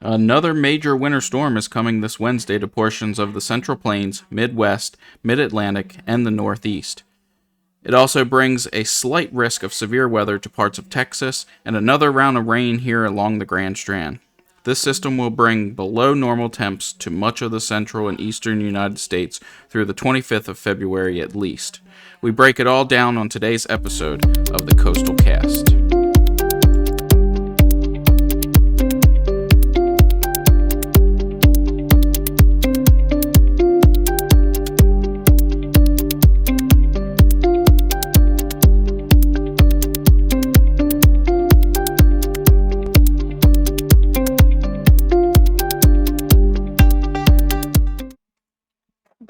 Another major winter storm is coming this Wednesday to portions of the Central Plains, Midwest, Mid-Atlantic, and the Northeast. It also brings a slight risk of severe weather to parts of Texas and another round of rain here along the Grand Strand. This system will bring below normal temps to much of the central and eastern United States through the 25th of February at least. We break it all down on today's episode of the Coastal Cast.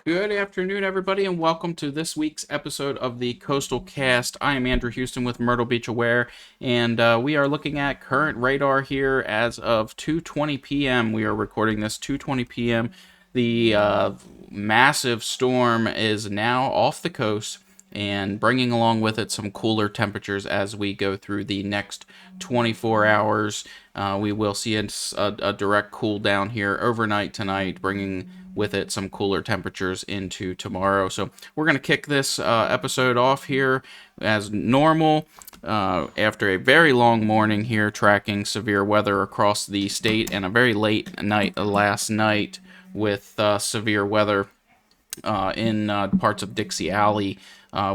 Good afternoon, everybody, and welcome to this week's episode of the Coastal Cast. I am Andrew Houston with Myrtle Beach Aware, and we are looking at current radar here as of 2:20 p.m. We are recording this 2:20 p.m. The massive storm is now off the coast and bringing along with it some cooler temperatures as we go through the next 24 hours. We will see a direct cool down here overnight tonight, bringing with it some cooler temperatures into tomorrow. So we're going to kick this episode off here as normal after a very long morning here tracking severe weather across the state, and a very late night last night with severe weather in parts of Dixie Alley,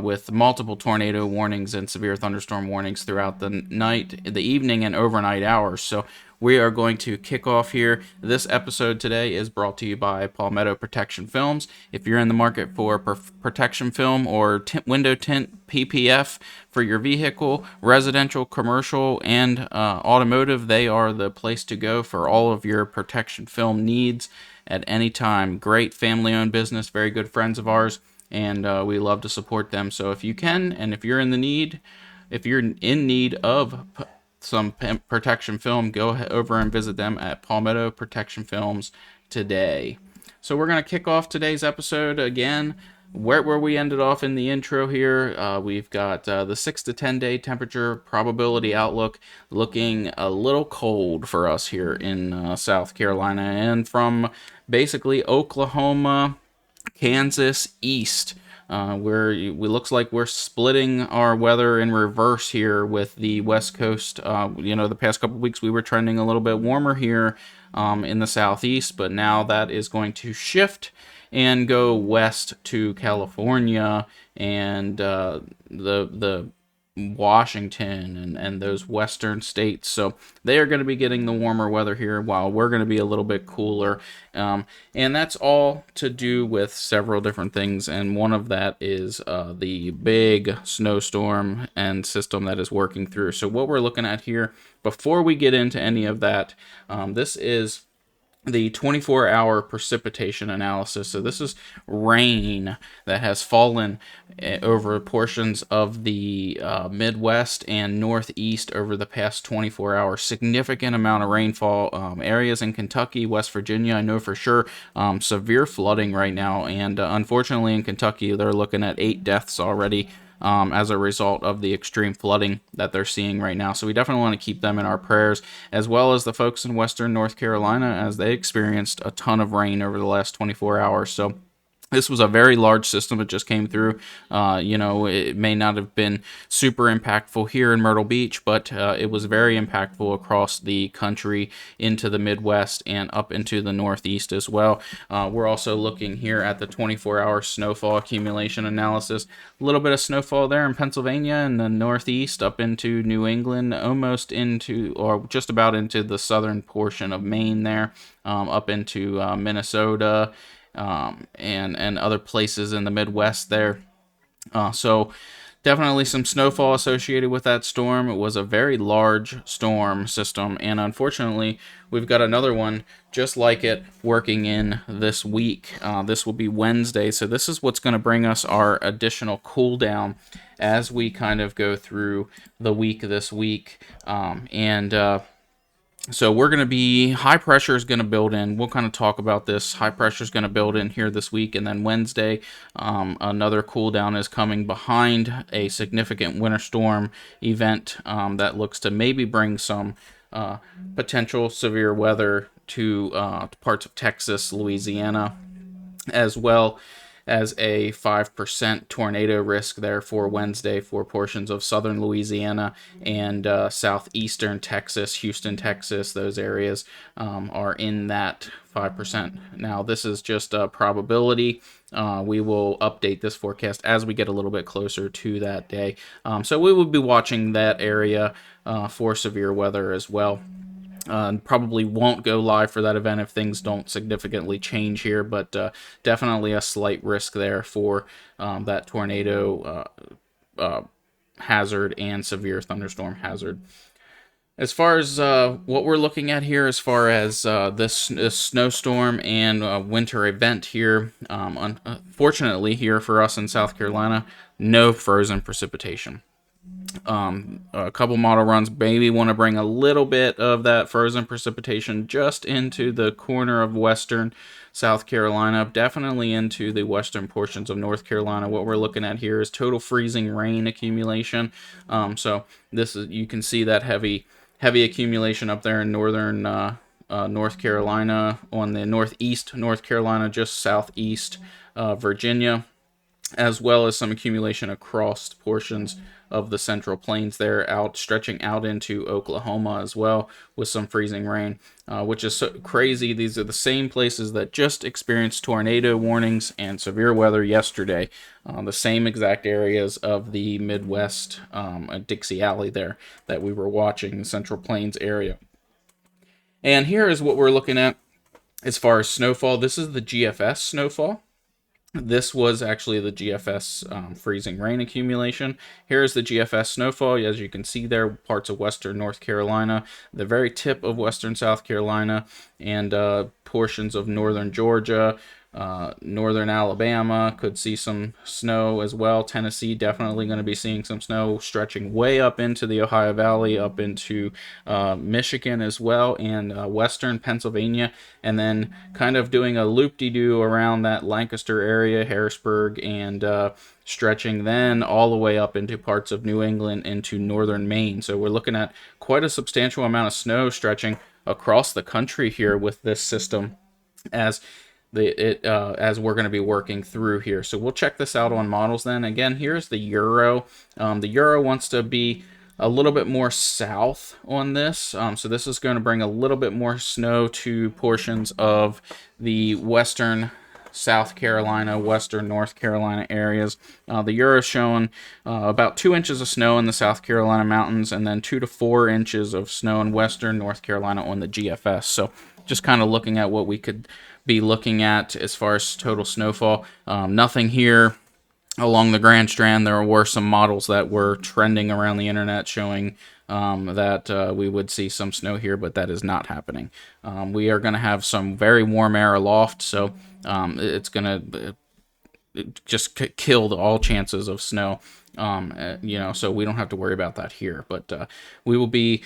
with multiple tornado warnings and severe thunderstorm warnings throughout the night, the evening, and overnight hours. So we are going to kick off here. This episode today is brought to you by Palmetto Protection Films. If you're in the market for protection film or window tint PPF for your vehicle, residential, commercial, and automotive, they are the place to go for all of your protection film needs at any time. Great family-owned business, very good friends of ours, and we love to support them. So if you can, and if you're in need of some protection film, go over and visit them at Palmetto Protection Films today. So we're going to kick off today's episode again where we ended off in the intro here. We've got the 6 to 10 day temperature probability outlook looking a little cold for us here in South Carolina, and from basically Oklahoma, Kansas east, where it looks like we're splitting our weather in reverse here with the West Coast. The past couple weeks we were trending a little bit warmer here in the southeast, but now that is going to shift and go west to California and the Washington and those western states. So they are going to be getting the warmer weather here while we're going to be a little bit cooler, and that's all to do with several different things, and one of that is the big snowstorm and system that is working through. So what we're looking at here, before we get into any of that, this is the 24-hour precipitation analysis. So this is rain that has fallen over portions of the Midwest and Northeast over the past 24 hours. Significant amount of rainfall. Areas in Kentucky, West Virginia, I know for sure, severe flooding right now. And unfortunately in Kentucky, they're looking at 8 deaths already as a result of the extreme flooding that they're seeing right now. So we definitely want to keep them in our prayers, as well as the folks in Western North Carolina, as they experienced a ton of rain over the last 24 hours. So this was a very large system that just came through. It may not have been super impactful here in Myrtle Beach, but it was very impactful across the country into the Midwest and up into the Northeast as well. We're also looking here at the 24-hour snowfall accumulation analysis. A little bit of snowfall there in Pennsylvania and the Northeast up into New England, almost into, or just about into the southern portion of Maine there, up into Minnesota, and other places in the Midwest there. So definitely some snowfall associated with that storm. It was a very large storm system, and unfortunately we've got another one just like it working in this week. This will be Wednesday, so this is what's going to bring us our additional cool down as we kind of go through the week this week. So we're going to be, high pressure is going to build in. We'll kind of talk about this. High pressure is going to build in here this week. And then Wednesday, another cool down is coming behind a significant winter storm event that looks to maybe bring some potential severe weather to parts of Texas, Louisiana, as well as a 5% tornado risk there for Wednesday for portions of southern Louisiana and southeastern Texas, Houston, Texas. Those areas are in that 5%. Now, this is just a probability. We will update this forecast as we get a little bit closer to that day. So we will be watching that area for severe weather as well. Probably won't go live for that event if things don't significantly change here, but definitely a slight risk there for that tornado hazard and severe thunderstorm hazard. As far as what we're looking at here, as far as this snowstorm and winter event here, unfortunately here for us in South Carolina, no frozen precipitation. A couple model runs maybe want to bring a little bit of that frozen precipitation just into the corner of western South Carolina, definitely into the western portions of North Carolina. What we're looking at here is total freezing rain accumulation. So this is, you can see that heavy accumulation up there in northern North Carolina, on the northeast North Carolina, just southeast Virginia, as well as some accumulation across portions of the Central Plains there, stretching out into Oklahoma as well, with some freezing rain, which is so crazy. These are the same places that just experienced tornado warnings and severe weather yesterday, the same exact areas of the Midwest, Dixie Alley there that we were watching, the Central Plains area. And here is what we're looking at as far as snowfall. This is the GFS snowfall. This was actually the GFS freezing rain accumulation. Here's the GFS snowfall. As you can see there, parts of western North Carolina, the very tip of western South Carolina, and portions of northern Georgia, northern Alabama could see some snow as well. Tennessee definitely going to be seeing some snow, stretching way up into the Ohio Valley, up into Michigan as well, and western Pennsylvania, and then kind of doing a loop-de-doo around that Lancaster area, Harrisburg, and stretching then all the way up into parts of New England into northern Maine. So we're looking at quite a substantial amount of snow stretching across the country here with this system as we're going to be working through here. So we'll check this out on models then. Again, here's the Euro. The Euro wants to be a little bit more south on this. So this is going to bring a little bit more snow to portions of the western South Carolina, western North Carolina areas. The Euro is showing about 2 inches of snow in the South Carolina mountains, and then 2 to 4 inches of snow in western North Carolina on the GFS. So just kind of looking at what we could be looking at as far as total snowfall. Nothing here along the Grand Strand. There were some models that were trending around the internet showing that we would see some snow here, but that is not happening. We are going to have some very warm air aloft, so it's going to just kill all chances of snow. So we don't have to worry about that here. But we will be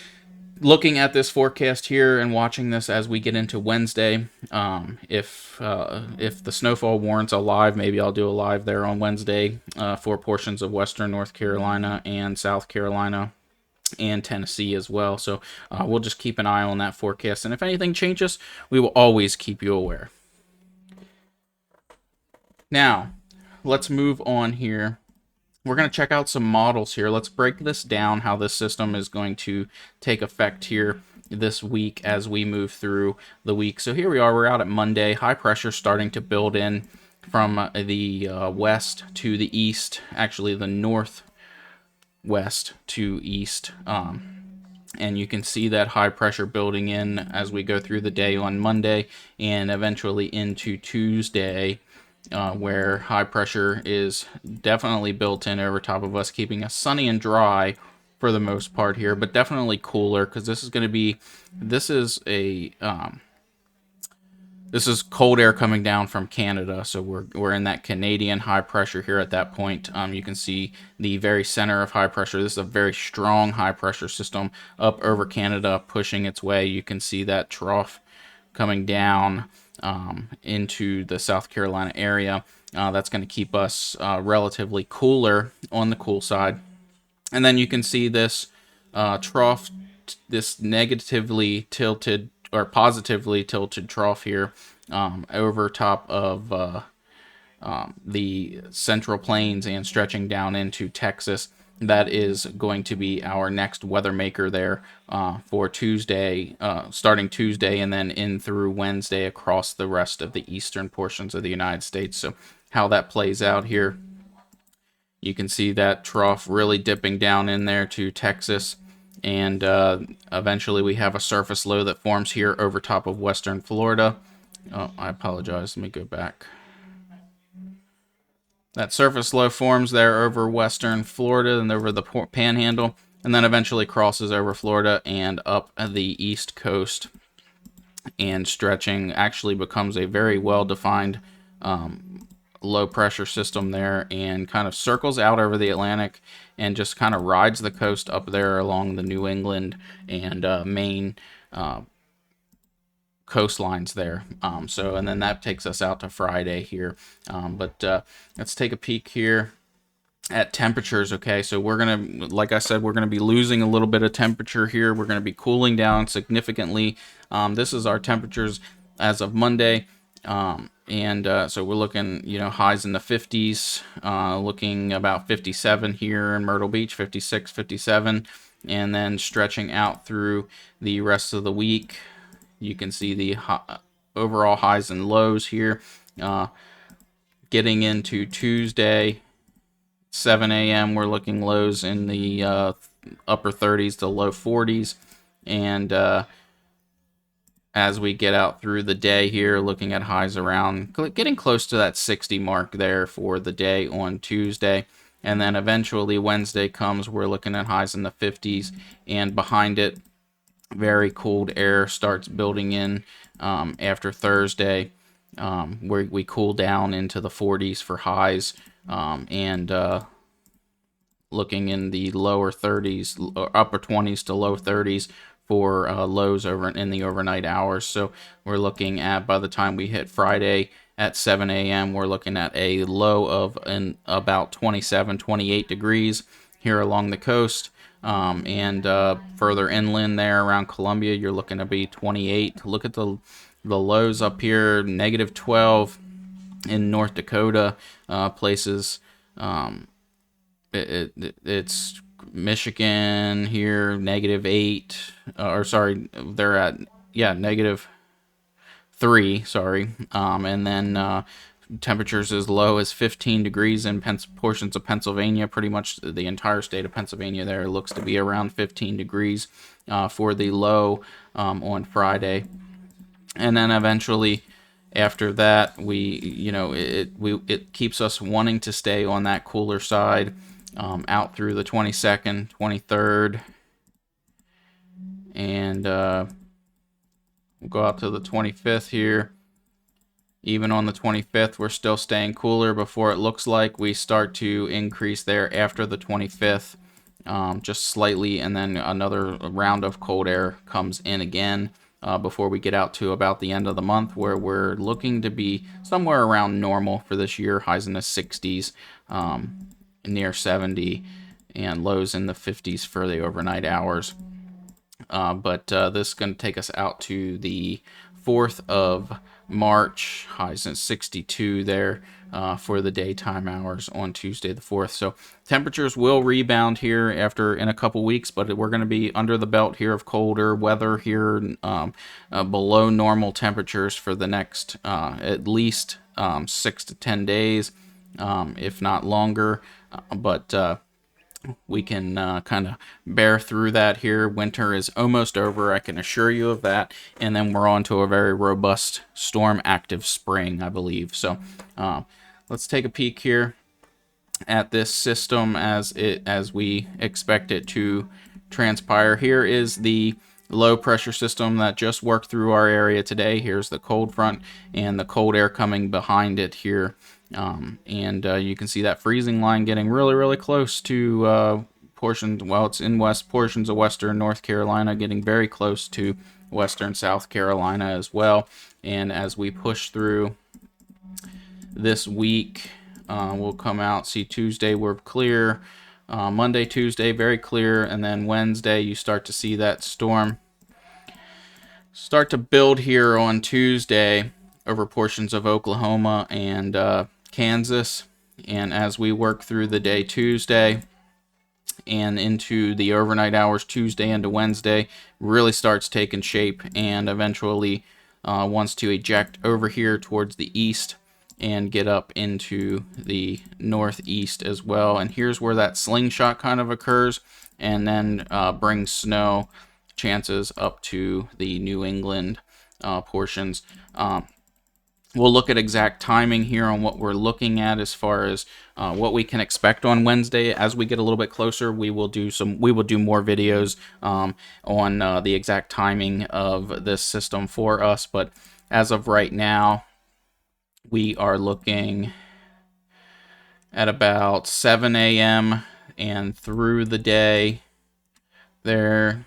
looking at this forecast here and watching this as we get into Wednesday. If the snowfall warrants a live, maybe I'll do a live there on Wednesday for portions of western North Carolina and South Carolina and Tennessee as well. So we'll just keep an eye on that forecast, and if anything changes, we will always keep you aware. Now, let's move on here. We're going to check out some models here. Let's break this down, how this system is going to take effect here this week as we move through the week. So here we are, we're out at Monday. High pressure starting to build in from the west to the east, actually the northwest to east. And you can see that high pressure building in as we go through the day on Monday and eventually into Tuesday, where high pressure is definitely built in over top of us, keeping us sunny and dry for the most part here, but definitely cooler, because this is cold air coming down from Canada, so we're in that Canadian high pressure here at that point. You can see the very center of high pressure. This is a very strong high pressure system up over Canada, pushing its way. You can see that trough coming down into the South Carolina area. That's going to keep us relatively cooler on the cool side. And then you can see this trough this negatively tilted or positively tilted trough here over top of the Central Plains and stretching down into Texas. That is going to be our next weather maker there for Tuesday, starting Tuesday and then in through Wednesday across the rest of the eastern portions of the United States. So how that plays out here, you can see that trough really dipping down in there to Texas. And eventually we have a surface low that forms here over top of western Florida. Oh, I apologize. Let me go back. That surface low forms there over western Florida and over the panhandle, and then eventually crosses over Florida and up the east coast, and stretching actually becomes a very well-defined low pressure system there, and kind of circles out over the Atlantic and just kind of rides the coast up there along the New England and Maine coastlines there. And then that takes us out to Friday here. But let's take a peek here at temperatures. Okay, so we're gonna, like I said, we're gonna be losing a little bit of temperature here. We're gonna be cooling down significantly. This is our temperatures as of Monday. So we're looking, highs in the 50s, looking about 57 here in Myrtle Beach, 56, 57, and then stretching out through the rest of the week. You can see the overall highs and lows here. Getting into Tuesday, 7 a.m., we're looking lows in the upper 30s to low 40s. And as we get out through the day here, looking at highs around, getting close to that 60 mark there for the day on Tuesday. And then eventually Wednesday comes, we're looking at highs in the 50s, and behind it, very cold air starts building in after Thursday, where we cool down into the 40s for highs, and looking in the lower 30s, or upper 20s to low 30s for lows over in the overnight hours. So we're looking at, by the time we hit Friday at 7 a.m., we're looking at a low of about 27, 28 degrees here along the coast. And further inland there around Columbia, you're looking to be 28. Look at the lows up here, negative 12 in North Dakota places. It's Michigan here, negative 8. They're at negative 3. Sorry, and then temperatures as low as 15 degrees in portions of Pennsylvania. Pretty much the entire state of Pennsylvania there looks to be around 15 degrees for the low on Friday. And then eventually after that, it keeps us wanting to stay on that cooler side out through the 22nd, 23rd, and we'll go out to the 25th here. Even on the 25th, we're still staying cooler before it looks like we start to increase there after the 25th, just slightly, and then another round of cold air comes in again before we get out to about the end of the month, where we're looking to be somewhere around normal for this year, highs in the 60s, near 70, and lows in the 50s for the overnight hours. But this is going to take us out to the 4th of March, highs in 62 there for the daytime hours on Tuesday the 4th. So temperatures will rebound here in a couple weeks, but we're going to be under the belt here of colder weather here, below normal temperatures for the next at least 6 to 10 days, if not longer. But we can kind of bear through that here. Winter is almost over, I can assure you of that. And then we're on to a very robust storm active spring, I believe. So let's take a peek here at this system as we expect it to transpire. Here is the low pressure system that just worked through our area today. Here's the cold front and the cold air coming behind it here. You can see that freezing line getting really, really close to portions. Well, it's in portions of western North Carolina, getting very close to western South Carolina as well. And as we push through this week, we'll come out, see Tuesday we're clear. Monday, Tuesday, very clear, and then Wednesday you start to see that storm start to build here on Tuesday over portions of Oklahoma and Kansas. And as we work through the day Tuesday and into the overnight hours Tuesday into Wednesday, really starts taking shape and eventually wants to eject over here towards the east and get up into the northeast as well. And here's where that slingshot kind of occurs, and then brings snow chances up to the New England portions. We'll look at exact timing here on what we're looking at as far as what we can expect on Wednesday. As we get a little bit closer, we will do more videos on the exact timing of this system for us. But as of right now, we are looking at about 7 a.m. and through the day there.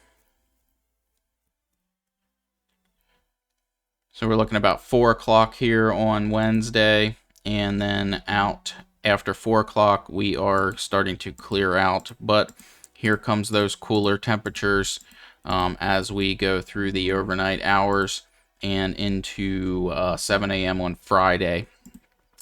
So we're looking about 4 o'clock here on Wednesday, and then out after 4 o'clock we are starting to clear out. But here comes those cooler temperatures as we go through the overnight hours and into 7 a.m. on Friday.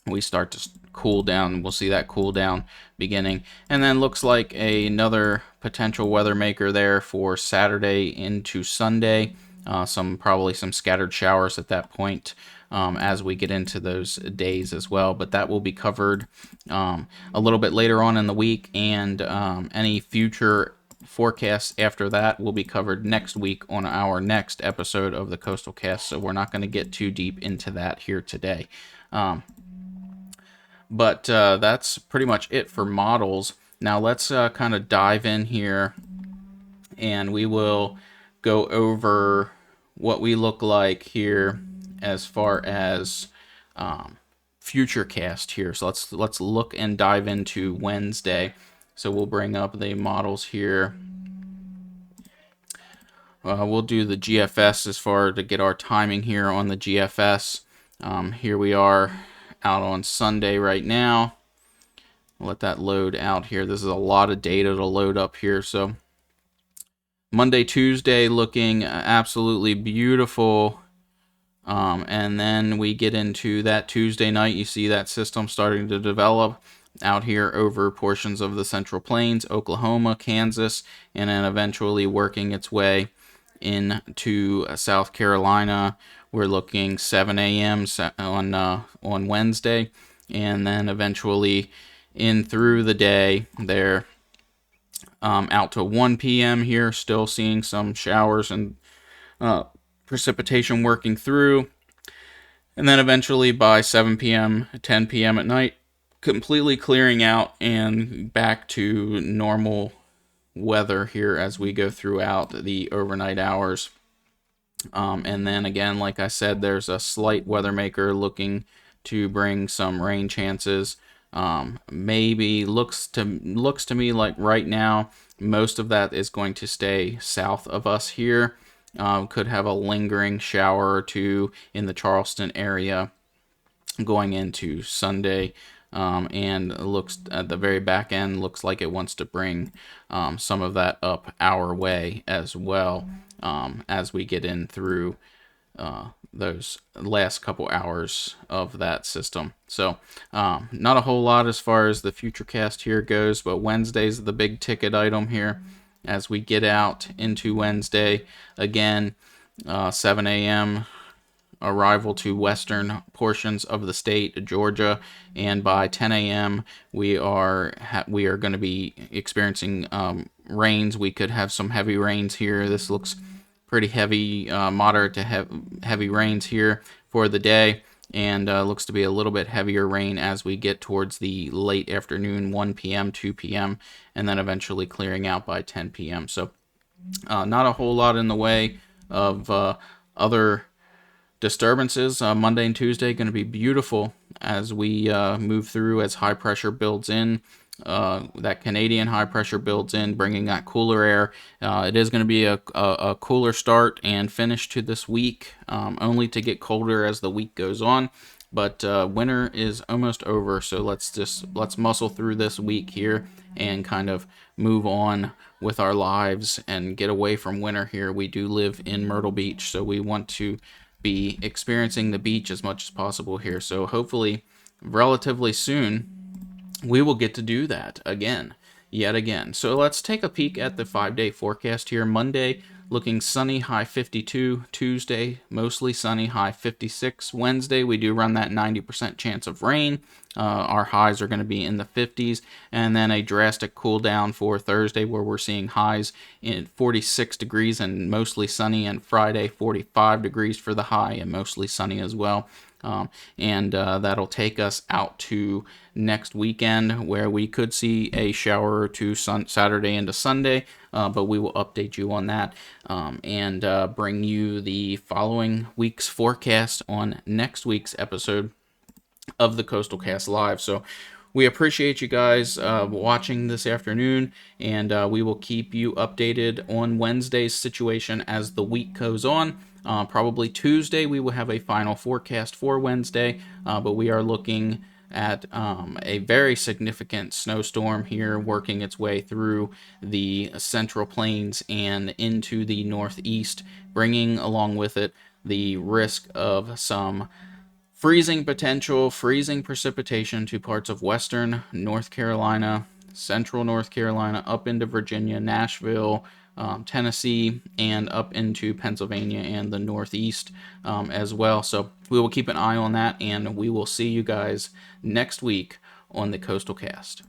We start to cool down. We'll see that cool down beginning, and then looks like another potential weather maker there for Saturday into Sunday. Probably some scattered showers at that point as we get into those days as well. But that will be covered a little bit later on in the week, and any future forecasts after that will be covered next week on our next episode of the Coastal Cast. So we're not going to get too deep into that here today. But that's pretty much it for models. Now let's kind of dive in here, and we will go over what we look like here as far as future cast here. So let's look and dive into Wednesday. So we'll bring up the models here. We'll do the GFS as far to get our timing here on the GFS. Here we are out on Sunday right now. Let that load out here. This is a lot of data to load up here. So Monday, Tuesday looking absolutely beautiful. And then we get into that Tuesday night. You see that system starting to develop out here over portions of the Central Plains, Oklahoma, Kansas, and then eventually working its way into South Carolina. We're looking 7 a.m. on Wednesday, and then eventually in through the day there. Out to 1 p.m. here, still seeing some showers and precipitation working through. And then eventually by 7 p.m., 10 p.m. at night, completely clearing out and back to normal weather here as we go throughout the overnight hours. And then again, like I said, there's a slight weather maker looking to bring some rain chances. Maybe looks to me like right now most of that is going to stay south of us here. Could have a lingering shower or two in the Charleston area going into Sunday, and looks at the very back end looks like it wants to bring some of that up our way as well as we get in through those last couple hours of that system. So not a whole lot as far as the future cast here goes, but Wednesday's the big ticket item here as we get out into Wednesday. Again, 7 a.m. arrival to western portions of the state, Georgia, and by 10 a.m. we are going to be experiencing rains. We could have some heavy rains here. This looks pretty heavy, moderate to heavy rains here for the day, and looks to be a little bit heavier rain as we get towards the late afternoon, 1 p.m., 2 p.m., and then eventually clearing out by 10 p.m. So not a whole lot in the way of other disturbances. Monday and Tuesday going to be beautiful as we move through, as high pressure builds in. That Canadian high pressure builds in, bringing that cooler air. It is going to be a cooler start and finish to this week, only to get colder as the week goes on. But winter is almost over, so let's muscle through this week here and kind of move on with our lives and get away from winter here. We do live in Myrtle Beach, so we want to be experiencing the beach as much as possible here. So hopefully, relatively soon, we will get to do that again, yet again. So let's take a peek at the 5-day forecast here. Monday, looking sunny, high 52. Tuesday, mostly sunny, high 56. Wednesday, we do run that 90% chance of rain. Our highs are going to be in the 50s, and then a drastic cool down for Thursday, where we're seeing highs in 46 degrees and mostly sunny, and Friday 45 degrees for the high and mostly sunny as well. And that'll take us out to next weekend, where we could see a shower or two Saturday into Sunday, but we will update you on that and bring you the following week's forecast on next week's episode of the Coastal Cast Live. So we appreciate you guys watching this afternoon, and we will keep you updated on Wednesday's situation as the week goes on. Probably Tuesday we will have a final forecast for Wednesday, but we are looking at a very significant snowstorm here working its way through the Central Plains and into the Northeast, bringing along with it the risk of some freezing potential, freezing precipitation to parts of western North Carolina, central North Carolina, up into Virginia, Nashville, Tennessee, and up into Pennsylvania and the Northeast as well. So we will keep an eye on that, and we will see you guys next week on the Coastal Cast.